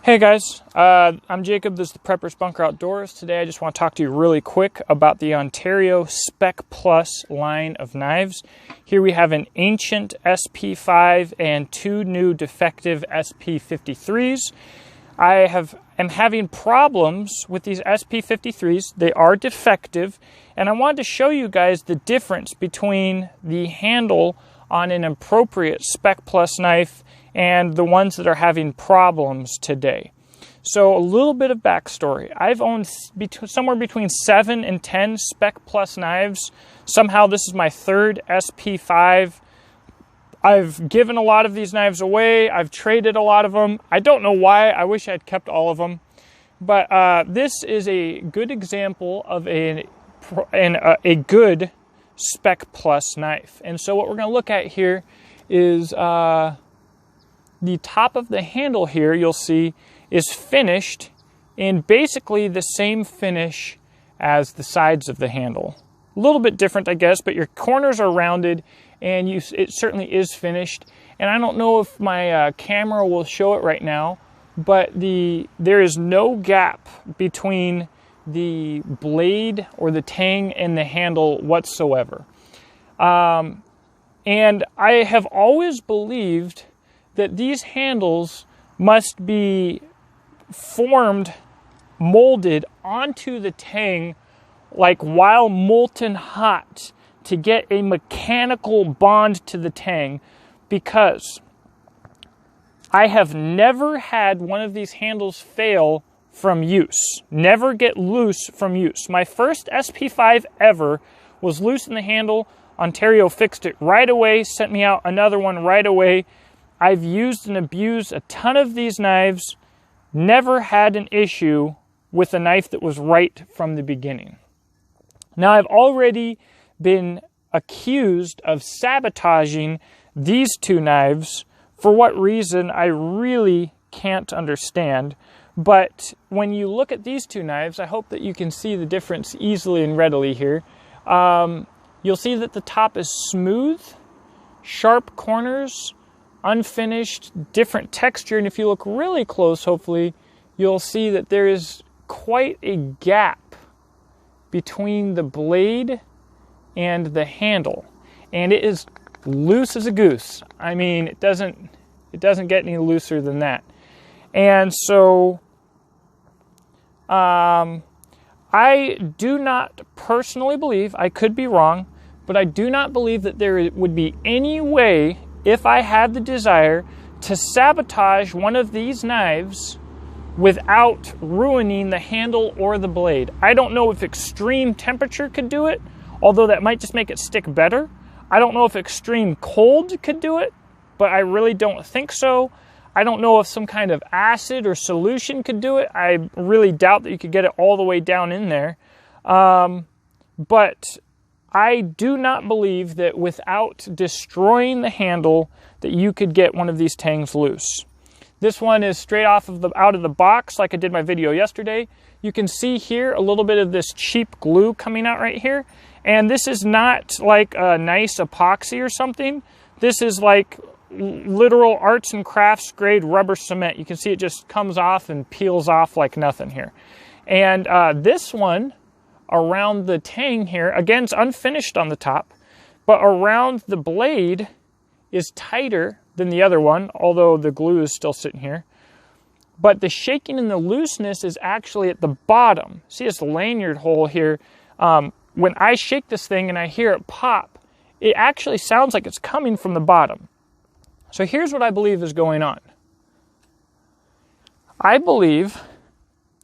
Hey guys, I'm Jacob. This is the Preppers Bunker Outdoors. Today I just want to talk to you really quick about the Ontario Spec Plus line of knives. Here we have an ancient SP5 and two new defective SP53s. I am having problems with these SP53s. They are defective, and I wanted to show you guys the difference between the handle on an appropriate Spec Plus knife and the ones that are having problems today. So a little bit of backstory. I've owned somewhere between 7 and 10 Spec Plus knives. Somehow this is my third SP5. I've given a lot of these knives away. I've traded a lot of them. I don't know why. I wish I'd kept all of them. But this is a good example of a good Spec Plus knife. And so what we're going to look at here is the top of the handle here, you'll see, is finished in basically the same finish as the sides of the handle. A little bit different, I guess, but your corners are rounded, and it certainly is finished. And I don't know if my camera will show it right now, but there is no gap between the blade or the tang and the handle whatsoever. And I have always believed that these handles must be molded onto the tang like while molten hot to get a mechanical bond to the tang, because I have never had one of these handles fail from use, never get loose from use. My first SP5 ever was loose in the handle. Ontario fixed it right away, sent me out another one right away. I've used and abused a ton of these knives, never had an issue with a knife that was right from the beginning. Now, I've already been accused of sabotaging these two knives. For what reason, I really can't understand. But when you look at these two knives, I hope that you can see the difference easily and readily here. You'll see that the top is smooth, sharp corners, unfinished, different texture, and if you look really close, hopefully, you'll see that there is quite a gap between the blade and the handle, and it is loose as a goose. I mean, it doesn't get any looser than that. And so I do not personally believe, I could be wrong, but I do not believe that there would be any way, if I had the desire, to sabotage one of these knives without ruining the handle or the blade. I don't know if extreme temperature could do it, although that might just make it stick better. I don't know if extreme cold could do it, but I really don't think so. I don't know if some kind of acid or solution could do it. I really doubt that you could get it all the way down in there. But I do not believe that without destroying the handle that you could get one of these tangs loose. This one is straight out of the box, like I did my video yesterday. You can see here a little bit of this cheap glue coming out right here. And this is not like a nice epoxy or something. This is like literal arts and crafts grade rubber cement. You can see it just comes off and peels off like nothing here. And this one, around the tang here, again, it's unfinished on the top, but around the blade is tighter than the other one, although the glue is still sitting here. But the shaking and the looseness is actually at the bottom. See this lanyard hole here? When I shake this thing and I hear it pop, it actually sounds like it's coming from the bottom. So here's what I believe is going on. I believe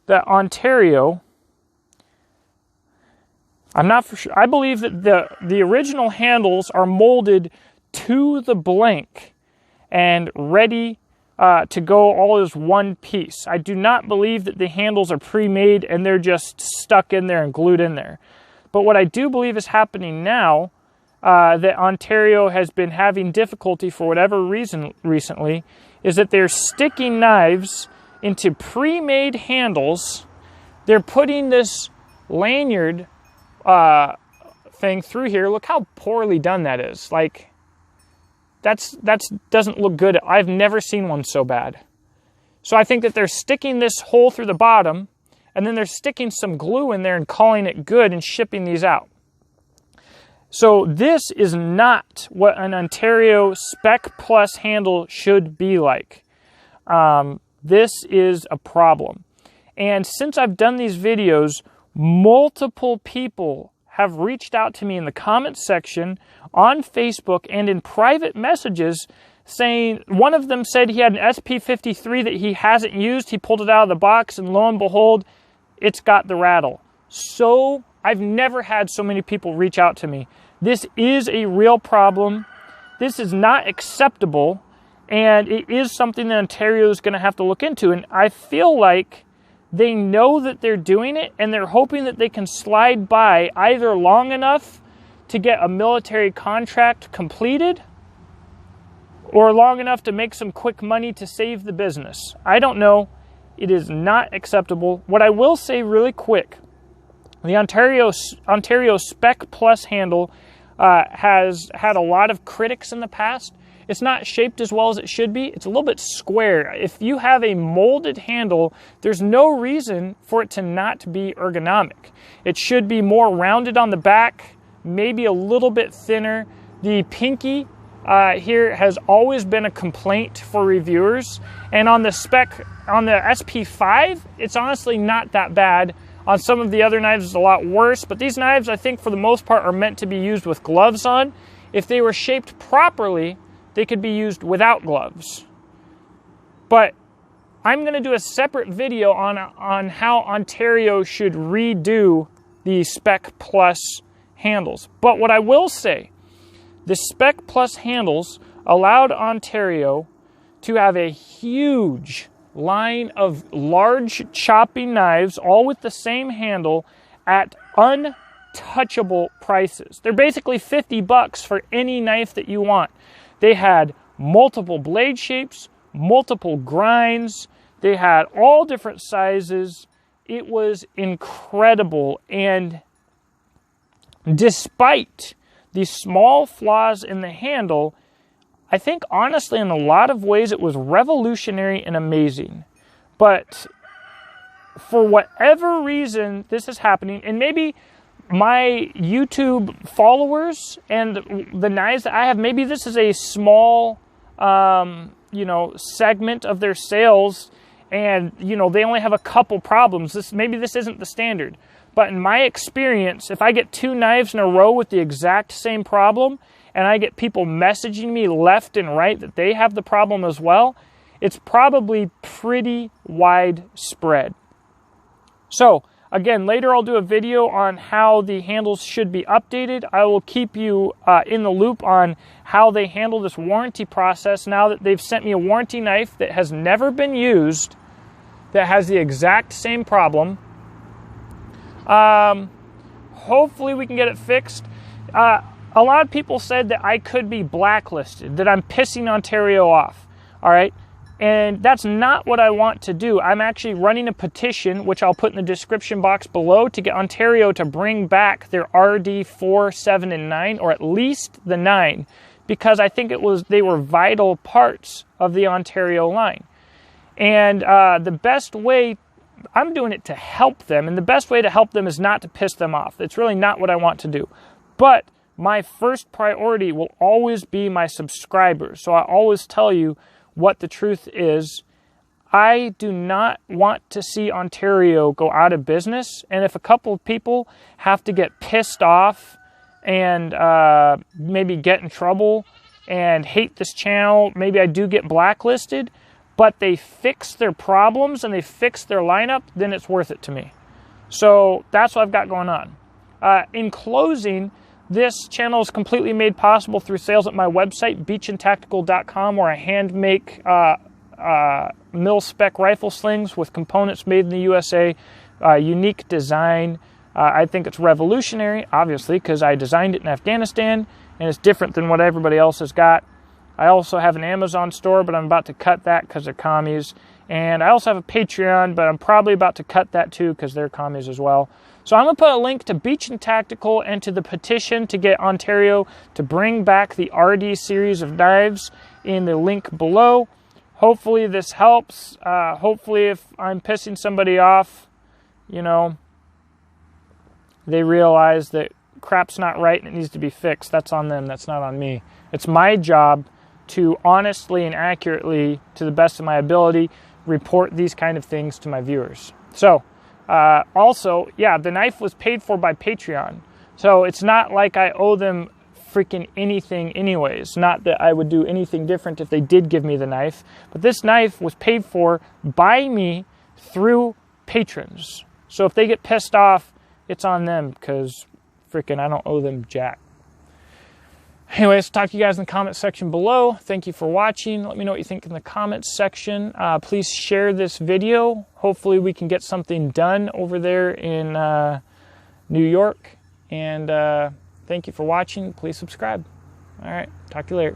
that Ontario, I'm not for sure, I believe that the original handles are molded to the blank and ready to go all as one piece. I do not believe that the handles are pre-made and they're just stuck in there and glued in there. But what I do believe is happening now, that Ontario has been having difficulty for whatever reason recently, is that they're sticking knives into pre-made handles. They're putting this lanyard thing through here. Look how poorly done that is. Like, that's doesn't look good. I've never seen one so bad. So I think that they're sticking this hole through the bottom, and then they're sticking some glue in there and calling it good and shipping these out. So this is not what an Ontario Spec Plus handle should be like. This is a problem. And since I've done these videos, multiple people have reached out to me in the comments section, on Facebook, and in private messages saying, one of them said he had an SP53 that he hasn't used. He pulled it out of the box, and lo and behold, it's got the rattle. So I've never had so many people reach out to me. This is a real problem. This is not acceptable, and it is something that Ontario is going to have to look into. And I feel like they know that they're doing it, and they're hoping that they can slide by either long enough to get a military contract completed or long enough to make some quick money to save the business. I don't know. It is not acceptable. What I will say really quick, the Ontario Spec Plus handle has had a lot of critics in the past. It's not shaped as well as it should be. It's a little bit square. If you have a molded handle, there's no reason for it to not be ergonomic. It should be more rounded on the back, maybe a little bit thinner. The pinky here has always been a complaint for reviewers. And on the SP5, it's honestly not that bad. On some of the other knives, it's a lot worse. But these knives, I think, for the most part, are meant to be used with gloves on. If they were shaped properly, they could be used without gloves. But I'm going to do a separate video on how Ontario should redo the Spec Plus handles. But what I will say, the Spec Plus handles allowed Ontario to have a huge line of large chopping knives, all with the same handle, at untouchable prices. They're basically $50 for any knife that you want. They had multiple blade shapes, multiple grinds. They had all different sizes. It was incredible. And despite the small flaws in the handle, I think honestly in a lot of ways it was revolutionary and amazing. But for whatever reason this is happening, and maybe my YouTube followers and the knives that I have, maybe this is a small segment of their sales, and they only have a couple problems. Maybe this isn't the standard. But in my experience, if I get two knives in a row with the exact same problem, and I get people messaging me left and right that they have the problem as well, it's probably pretty widespread. So, again, later I'll do a video on how the handles should be updated. I will keep you in the loop on how they handle this warranty process now that they've sent me a warranty knife that has never been used, that has the exact same problem. Hopefully we can get it fixed. A lot of people said that I could be blacklisted, that I'm pissing Ontario off, all right? And that's not what I want to do. I'm actually running a petition, which I'll put in the description box below, to get Ontario to bring back their RD4, 7, and 9, or at least the 9, because I think they were vital parts of the Ontario line. And the best way, I'm doing it to help them, and the best way to help them is not to piss them off. It's really not what I want to do. But my first priority will always be my subscribers. So I always tell you what the truth is. I do not want to see Ontario go out of business. And if a couple of people have to get pissed off and maybe get in trouble and hate this channel, maybe I do get blacklisted, but they fix their problems and they fix their lineup, then it's worth it to me. So that's what I've got going on. In closing, this channel is completely made possible through sales at my website, beachandtactical.com, where I hand make mil-spec rifle slings with components made in the USA, unique design. I think it's revolutionary, obviously, because I designed it in Afghanistan, and it's different than what everybody else has got. I also have an Amazon store, but I'm about to cut that because they're commies. And I also have a Patreon, but I'm probably about to cut that too because they're commies as well. So I'm going to put a link to Beach and Tactical and to the petition to get Ontario to bring back the RD series of knives in the link below. hopefully this helps. Hopefully if I'm pissing somebody off, you know, they realize that crap's not right and it needs to be fixed. That's on them. That's not on me. It's my job to honestly and accurately, to the best of my ability, report these kind of things to my viewers. So, also, yeah, the knife was paid for by Patreon. So it's not like I owe them freaking anything anyways. Not that I would do anything different if they did give me the knife. But this knife was paid for by me through patrons. So if they get pissed off, it's on them because freaking I don't owe them jack. Anyways, talk to you guys in the comment section below. Thank you for watching. Let me know what you think in the comments section. Please share this video. Hopefully we can get something done over there in New York. And thank you for watching. Please subscribe. All right, talk to you later.